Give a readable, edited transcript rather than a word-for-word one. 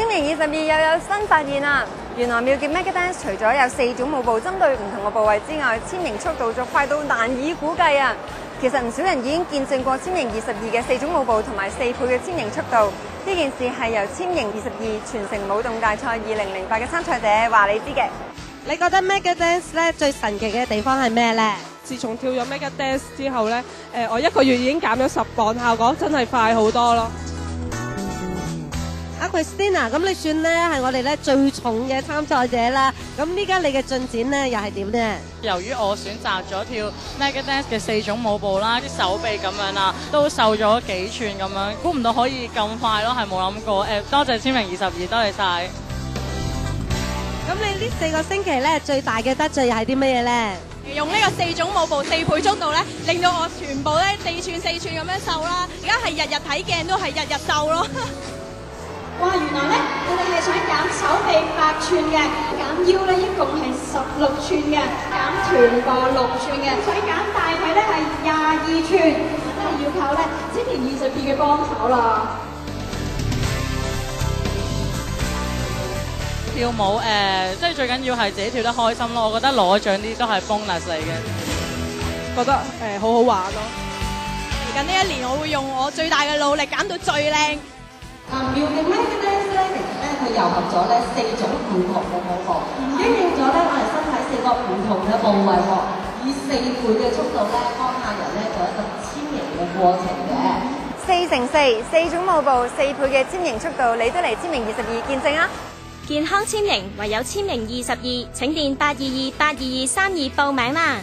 簽名22又有新發現啦！原來妙極 Megadance 除咗有4種舞步針對唔同嘅部位之外，簽名速度就快到難以估計啊！其實唔少人已經見證過簽名22嘅4種舞步同埋4倍嘅簽名速度。呢件事係由簽名22全城舞動大賽2008嘅參賽者話你知嘅。你覺得 Megadance 咧最神奇嘅地方係咩咧？自從跳咗 Megadance 之後咧，我1個月已經減咗10磅，效果真係快好多咯。阿 Christina， 咁你算咧係我哋咧最重嘅參賽者啦。咁依家你嘅進展咧又係點咧？由於我選擇咗跳 Megadance 嘅4種舞步啦，啲手臂咁樣啦，都瘦咗幾寸咁樣，估唔到可以咁快咯，係冇諗過。多謝簽名22，多謝晒。咁你呢4個星期咧最大嘅得罪又係啲乜嘢咧？用呢個4種舞步4倍速度咧，令到我全部咧4寸4寸咁樣瘦啦。而家係日日睇鏡都係日日瘦咯。哇！原來咧，我哋係想減手臂8寸嘅，減腰咧一共係16寸嘅，減臀部6寸嘅，想減大腿咧係22寸，真係要靠咧簽名22嘅幫手啦。跳舞即係最緊要係自己跳得開心咯。我覺得攞獎啲都係 bonus 嚟嘅，覺得好好玩咯。嚟緊呢1年，我會用我最大嘅努力減到最靚。妙極 Megadance 咧，其實咧佢糅合咗咧4種唔同嘅舞步，應用咗咧我哋身體4個唔同嘅部位喎，以4倍嘅速度咧幫客人咧做一個簽名嘅過程嘅。4×4，4種舞步4倍嘅簽名速度，你都嚟簽名22見證啊！健康簽名，唯有簽名22，請電822-82232報名啦！